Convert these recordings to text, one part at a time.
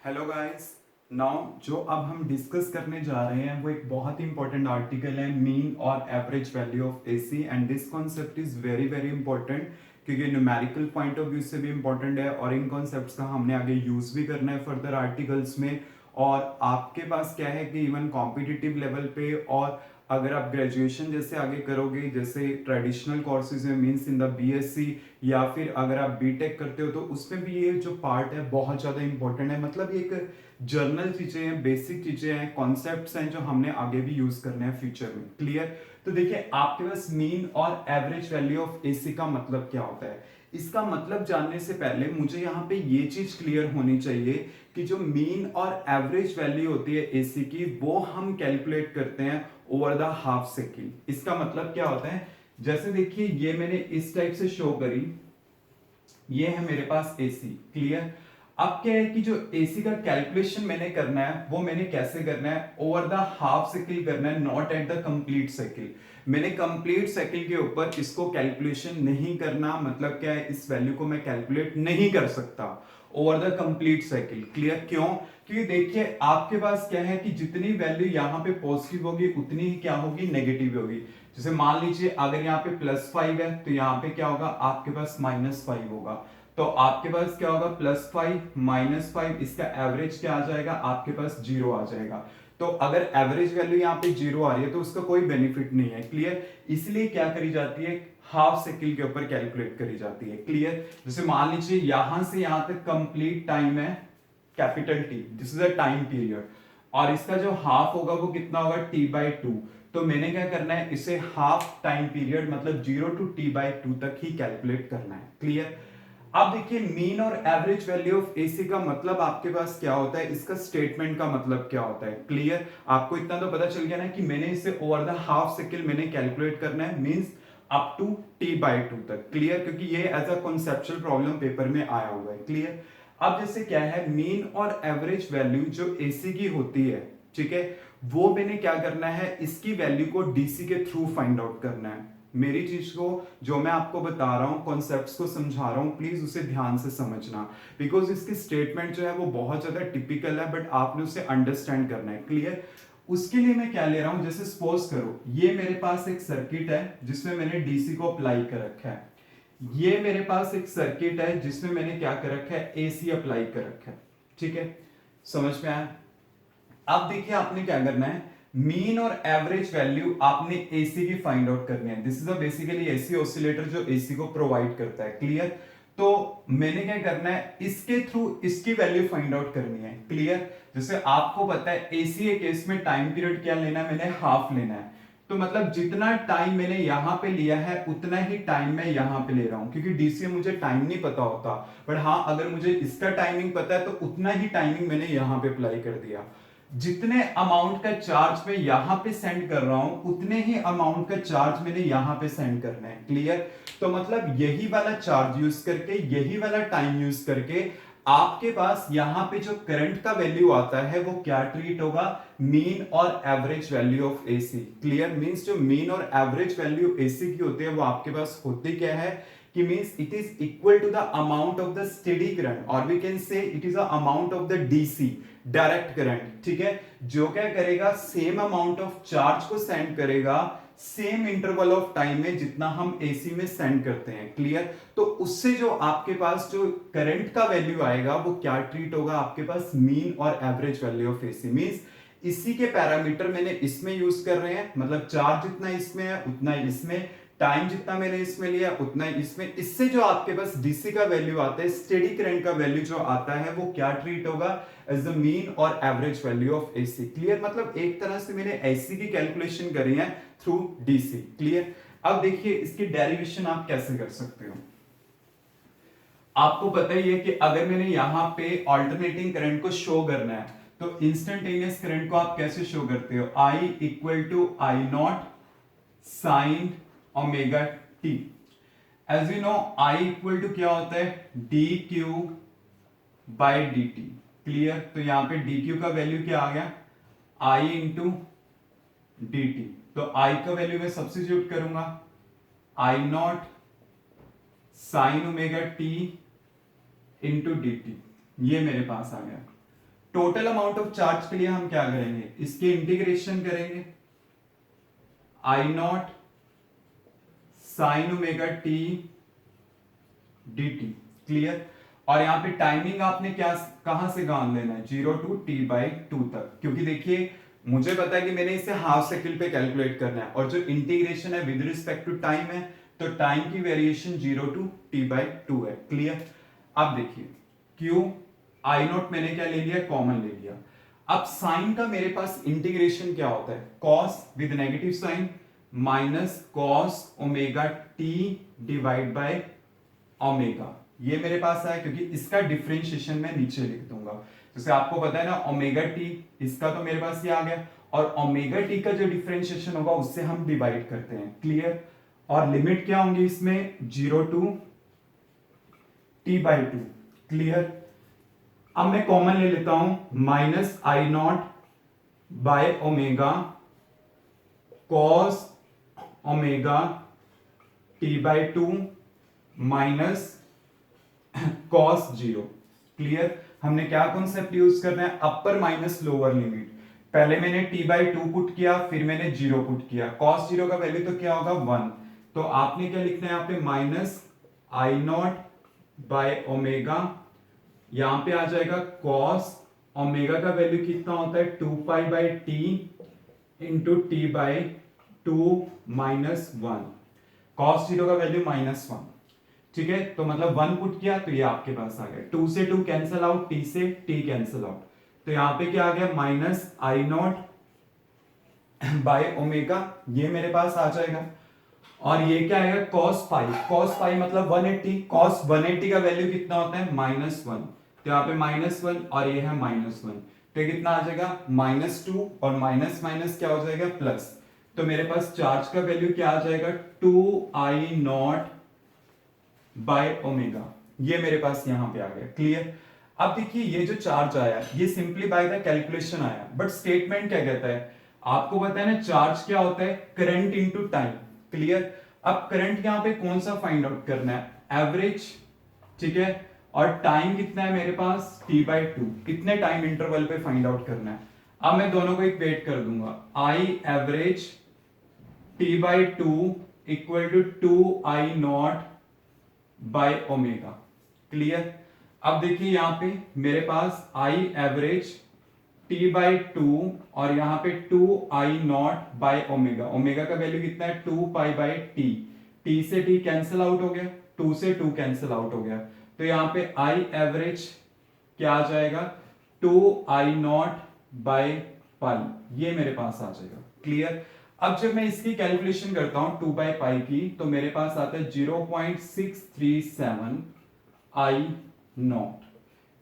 Hello guys. Now जो अब हम डिस्कस करने जा रहे हैं वो एक बहुत ही इंपॉर्टेंट आर्टिकल है, मीन और average value of AC. And this concept is very very important क्योंकि न्यूमेरिकल पॉइंट ऑफ व्यू से भी इंपॉर्टेंट है और इन कॉन्सेप्ट्स का हमने आगे यूज भी करना है फर्दर आर्टिकल्स में। और आपके पास क्या है कि इवन कॉम्पिटिटिव लेवल पे और अगर आप ग्रेजुएशन जैसे आगे करोगे, जैसे ट्रेडिशनल कोर्सेज में मींस इन द बीएससी, या फिर अगर आप बीटेक करते हो तो उसमें भी ये जो पार्ट है बहुत ज़्यादा इंपॉर्टेंट है। मतलब ये एक जर्नल चीज़ें हैं, बेसिक चीज़ें हैं, कॉन्सेप्ट्स हैं जो हमने आगे भी यूज़ करने हैं फ्यूचर में। क्लियर? तो देखिए, आपके पास मीन और एवरेज वैल्यू ऑफ एसी का मतलब क्या होता है। इसका मतलब जानने से पहले मुझे यहाँ पे ये चीज़ क्लियर होनी चाहिए कि जो मीन और एवरेज वैल्यू होती है एसी की, वो हम कैलकुलेट करते हैं ओवर द हाफ साइकिल। इसका मतलब क्या होता है, जैसे देखिए ये मैंने इस टाइप से शो करी, ये है मेरे पास एसी। क्लियर? अब क्या है कि जो एसी का कैलकुलेशन मैंने करना है वो मैंने कैसे करना है, ओवर द हाफ साइकिल करना है, not at the complete cycle. मैंने कंप्लीट साइकिल के ऊपर इसको कैलकुलेशन नहीं करना। मतलब क्या है, इस वैल्यू को मैं कैलकुलेट नहीं कर सकता over the complete cycle. Clear? क्यों? क्योंकि देखिए आपके पास क्या है कि जितनी वैल्यू यहाँ पे पॉजिटिव होगी उतनी ही क्या होगी, नेगेटिव होगी। जैसे मान लीजिए अगर यहाँ पे +5 है तो यहाँ पे क्या होगा, आपके पास -5 होगा। तो आपके पास क्या होगा, +5 -5, इसका एवरेज क्या आ जाएगा, आपके पास 0 आ जाएगा। तो अगर एवरेज वैल्यू यहाँ पे 0 आ रही है तो उसका कोई बेनिफिट नहीं है। क्लियर? इसलिए क्या करी जाती है, हाफ साइकिल के ऊपर कैलकुलेट करी जाती है। क्लियर? जैसे मान लीजिए यहां से यहां तक कंप्लीट टाइम है capital T, this is a time period, और इसका जो हाफ होगा वो कितना होगा, t/2। तो मैंने क्या करना है, इसे हाफ टाइम पीरियड मतलब 0 to t/2 तक ही कैलकुलेट करना है। क्लियर? अब देखिए मीन और एवरेज वैल्यू ऑफ एसी का मतलब आपके पास क्या होता है, इसका स्टेटमेंट का मतलब क्या होता है। क्लियर? आपको इतना तो पता चल गया ना कि मैंने इसे ओवर द हाफ साइकिल मैंने कैलकुलेट करना है, मींस अप टू t/2 तक। क्लियर? क्योंकि ये as a conceptual problem paper में आया हुआ है। क्लियर? अब जैसे क्या है, मीन और एवरेज वैल्यू जो एसी की होती है, ठीक है, वो मैंने क्या करना है, इसकी वैल्यू को डीसी के थ्रू फाइंड आउट करना है। मेरी चीज को जो मैं आपको बता रहा हूं, कॉन्सेप्ट्स को समझा रहा हूं, प्लीज उसे ध्यान से समझना, बिकॉज इसकी स्टेटमेंट जो है वो बहुत ज्यादा टिपिकल है, बट आपने उसे अंडरस्टैंड करना है। क्लियर? उसके लिए मैं क्या ले रहा हूं, जैसे सपोज करो ये मेरे पास एक सर्किट है जिसमें मैंने डीसी को अप्लाई कर रखा है, ये मेरे पास एक सर्किट है जिसमें मैंने क्या कर रखा है, एसी अप्लाई कर रखा है। ठीक है, समझ में आया? अब देखिए आपने क्या करना है, मीन और एवरेज वैल्यू आपने एसी की फाइंड आउट करनी है। This is a basically AC oscillator जो एसी को प्रोवाइड करता है। क्लियर? तो मैंने क्या करना है, इसके थ्रू इसकी वैल्यू फाइंड आउट करनी है। क्लियर? जैसे आपको पता है एसी के केस में टाइम पीरियड क्या लेना है, मैंने हाफ लेना है। तो मतलब जितना टाइम मैंने यहां पे लिया है उतना ही टाइम मैं यहां पे ले रहा हूं, क्योंकि डीसी में मुझे टाइम नहीं पता होता, बट हाँ अगर मुझे इसका टाइमिंग पता है तो उतना ही टाइमिंग मैंने यहां पे अप्लाई कर दिया। जितने अमाउंट का चार्ज मैं यहां पे सेंड कर रहा हूं उतने ही अमाउंट का चार्ज मैंने यहां पे सेंड करना है। क्लियर? तो मतलब यही वाला चार्ज यूज करके, यही वाला टाइम यूज करके आपके पास यहां पे जो करंट का वैल्यू आता है वो क्या ट्रीट होगा, मीन और average value of AC. Clear? Means जो मीन और एवरेज वैल्यू एसी की होती है वो आपके पास होती क्या है कि means it is equal to the amount of the steady current, और we can say it is the amount of the DC direct current. ठीक है, जो क्या करेगा, सेम अमाउंट ऑफ चार्ज को सेंड करेगा सेम इंटरवल ऑफ टाइम में जितना हम एसी में सेंड करते हैं। क्लियर? तो उससे जो आपके पास जो करंट का वैल्यू आएगा वो क्या ट्रीट होगा, आपके पास मीन और average value of AC. Means इसी के पैरामीटर मैंने इसमें यूज कर रहे हैं, मतलब चार्ज जितना इसमें है उतना ही इसमें, टाइम जितना मैंने इसमें लिया उतना ही इसमें। इससे जो आपके पास डीसी का वैल्यू आता है, स्टेडी करंट का वैल्यू जो आता है वो क्या ट्रीट होगा, एज द मीन और average value of AC. Clear? मतलब एक तरह से मैंने एसी की कैलकुलेशन करी है थ्रू डीसी। क्लियर? अब देखिए इसकी डेरिवेशन आप कैसे कर सकते हो। आपको पता ही है कि अगर मैंने यहां पे ऑल्टरनेटिंग करंट को शो करना है तो इंस्टेंटेनियस करंट को आप कैसे शो करते हो, I equal to I naught sine omega T. As you know I equal to क्या होता है, D Q by D T. Clear? तो यहां पे डी क्यू का वैल्यू क्या आ गया, आई इंटू डी टी। तो आई का वैल्यू मैं सब्स्टिट्यूट करूंगा, I naught sine omega t into d t, ये मेरे पास आ गया। टोटल अमाउंट ऑफ चार्ज के लिए हम क्या करेंगे, इसके इंटीग्रेशन करेंगे, I naught sine omega t d T. Clear. और यहां पे टाइमिंग आपने क्या कहां से गान लेना है, 0 to t/2 तक, क्योंकि देखिए मुझे पता है कि मैंने इसे हाफ सेकंड पे कैलकुलेट करना है, और जो इंटीग्रेशन है विद रिस्पेक्ट टू टाइम है, तो टाइम की वेरिएशन 0 to t/2 है। क्लियर। अब देखिए क्यू आई नॉट मैंने क्या ले लिया, कॉमन ले लिया। अब साइन का मेरे पास इंटीग्रेशन क्या होता है, cos with negative sign minus cos omega T divide by omega. ये मेरे पास आया, क्योंकि इसका डिफरेंशिएशन मैं नीचे लिख दूंगा। जैसे आपको पता है ना ओमेगा टी, इसका तो मेरे पास ये आ गया, और ओमेगा टी का जो डिफरेंशिएशन होगा उससे हम डिवाइड करते हैं। क्लियर। और लिमिट क्या होंगी इसमें, 0 to t/2। क्लियर। अब मैं कॉमन ले लेता हूं, minus I not by omega cos omega t/2 minus cos 0। Clear. हमने क्या कॉन्सेप्ट यूज करना है, अपर माइनस लोअर लिमिट। पहले मैंने t/2 पुट किया, फिर मैंने 0 पुट किया, कॉस 0 का वैल्यू तो क्या होगा 1, तो आपने क्या लिखना है यहाँ पे, minus I not by omega, यहां पे आ जाएगा कॉस ओमेगा का वैल्यू कितना होता है 2π/t into t/2 minus 1, cos 0 का वैल्यू -1। ठीक है, तो मतलब 1 पुट किया तो ये आपके पास आ गया, 2 से 2 कैंसिल आउट, t से t कैंसिल आउट, तो यहां पे क्या आ गया, minus I not bye omega, ये मेरे पास आ जाएगा। और ये क्या आएगा, cos पाई, cos पाई मतलब 180, cos 180 का वैल्यू कितना होता है -1, तो यहाँ पे -1 और ये है -1, तो कितना आ जाएगा -2, और माइनस माइनस क्या हो जाएगा प्लस, तो मेरे पास चार्ज का वैल्यू क्या आ जाएगा 2I0 बाय ओमेगा, ये मेरे पास यहां पे आ गया। क्लियर। अब देखिए ये जो चार्ज आया ये सिंपली बाय द कैलकुलेशन आया, बट स्टेटमेंट क्या कहता है, आपको पता है ना चार्ज क्या होता है, करंट इनटू टाइम। क्लियर। अब करंट यहां पे कौन सा फाइंड आउट करना है, एवरेज। ठीक है, और टाइम कितना है मेरे पास t/2, कितने टाइम इंटरवल पे फाइंड आउट करना है। अब मैं दोनों को इक्वेट कर दूंगा, I average t/2 equal to 2I0 by omega. Clear. अब देखिए यहां पे मेरे पास आई एवरेज t/2 और यहां पे 2I0 बाय ओमेगा, ओमेगा का वैल्यू कितना है 2π/t, t से t कैंसिल आउट हो गया, 2 से 2 कैंसिल आउट हो गया, तो यहां पे आई एवरेज क्या आ जाएगा 2I0 बाय पाई, ये मेरे पास आ जाएगा। क्लियर। अब जब मैं इसकी कैलकुलेशन करता हूं 2/पाई की, तो मेरे पास आता है 0.637 I0,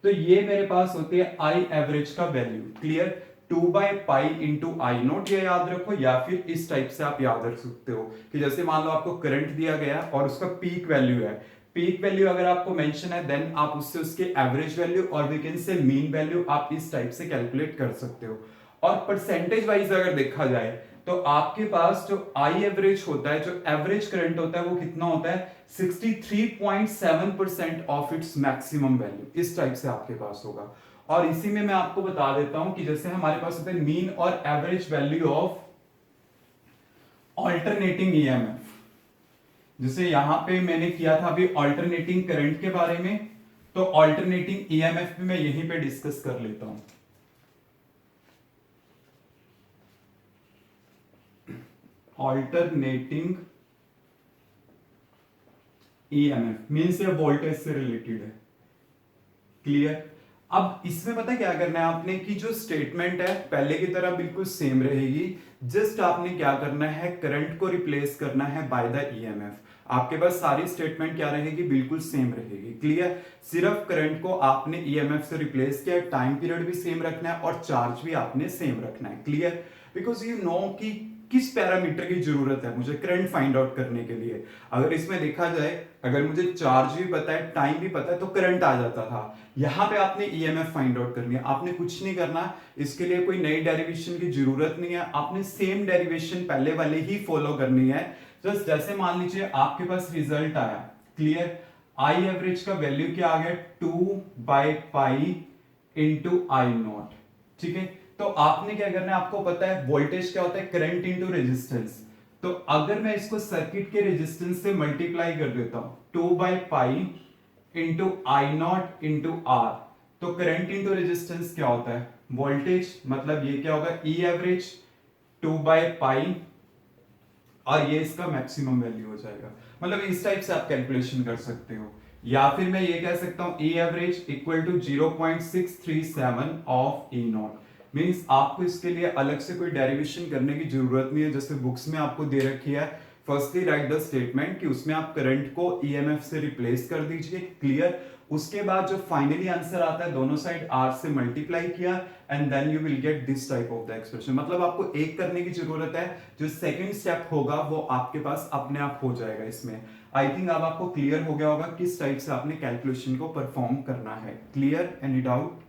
तो ये मेरे पास होती है आई एवरेज का वैल्यू। क्लियर। 2/पाई इंटू I0 ये याद रखो, या फिर इस टाइप से आप याद रख सकते हो कि जैसे मान लो आपको करंट दिया गया और उसका पीक वैल्यू है, पीक वैल्यू अगर आपको मेंशन है देन आप उससे उसके एवरेज वैल्यू और we can say mean value आप इस टाइप से कैलकुलेट कर सकते हो। और परसेंटेज वाइज अगर देखा जाए तो आपके पास जो आई एवरेज होता है, जो एवरेज करंट होता है वो कितना होता है 63.7% ऑफ इट्स मैक्सिमम वैल्यू, इस टाइप से आपके पास होगा। और इसी में मैं आपको बता देता हूं कि जैसे हमारे पास होता है मीन और average value of alternating EMF, जैसे यहां पे मैंने किया था अभी ऑल्टरनेटिंग करंट के बारे में, तो ऑल्टरनेटिंग ईएमएफ भी मैं यहीं पे डिस्कस कर लेता हूं। ऑल्टरनेटिंग ईएमएफ मीन्स ये वोल्टेज से रिलेटेड है। क्लियर। अब इसमें पता क्या करना है आपने, कि जो स्टेटमेंट है पहले की तरह बिल्कुल सेम रहेगी, जस्ट आपने क्या करना है करंट को रिप्लेस करना है बाय द ईएमएफ। आपके पास सारी स्टेटमेंट क्या रहेगी, बिल्कुल सेम रहेगी। क्लियर। सिर्फ करंट को आपने ईएमएफ से रिप्लेस किया, टाइम पीरियड भी सेम रखना है और चार्ज भी आपने सेम रखना है। क्लियर। बिकॉज यू नो कि किस पैरामीटर की जरूरत है मुझे करंट फाइंड आउट करने के लिए। अगर इसमें देखा जाए, अगर मुझे चार्ज भी पता है टाइम भी पता है तो करंट आ जाता था। यहां पे आपने ईएमएफ फाइंड आउट करनी है, आपने कुछ नहीं करना, इसके लिए कोई नई डेरिवेशन की जरूरत नहीं है, आपने सेम डेरिवेशन पहले वाले ही फॉलो करनी है। जस्ट जैसे मान लीजिए आपके पास रिजल्ट आया। क्लियर। आई एवरेज का वैल्यू क्या आ गया 2/पाई इंटू आई नॉट। ठीक है, तो आपने क्या करना है, आपको पता है वोल्टेज क्या होता है, करंट इंटू रेजिस्टेंस। तो अगर मैं इसको सर्किट के रेजिस्टेंस से मल्टीप्लाई कर देता हूं 2/पाई into I naught into R, तो करंट इंटू रेजिस्टेंस क्या होता है, वोल्टेज, मतलब ये क्या होगा, ई एवरेज 2/पाई, और ये इसका मैक्सिमम वैल्यू हो जाएगा। मतलब इस टाइप से आप कैलकुलेशन कर सकते हो, या फिर मैं ये कह सकता हूं E average equal to 0.637 of E naught. Means आपको इसके लिए अलग से कोई डेरिवेशन करने की जरूरत नहीं है, जैसे बुक्स में आपको दे रखी है। फर्स्टली राइट द स्टेटमेंट कि उसमें आप करंट को ईएमएफ से रिप्लेस कर दीजिए, क्लियर। उसके बाद जो फाइनली आंसर आता है दोनों साइड आर से मल्टीप्लाई किया, and then you will get this type of the expression. मतलब आपको एक करने की जरूरत है, जो सेकंड स्टेप होगा वो आपके पास अपने आप हो जाएगा इसमें। आई थिंक अब आपको क्लियर हो गया होगा किस टाइप से आपने कैलकुलेशन को परफॉर्म करना है। Clear, any doubt?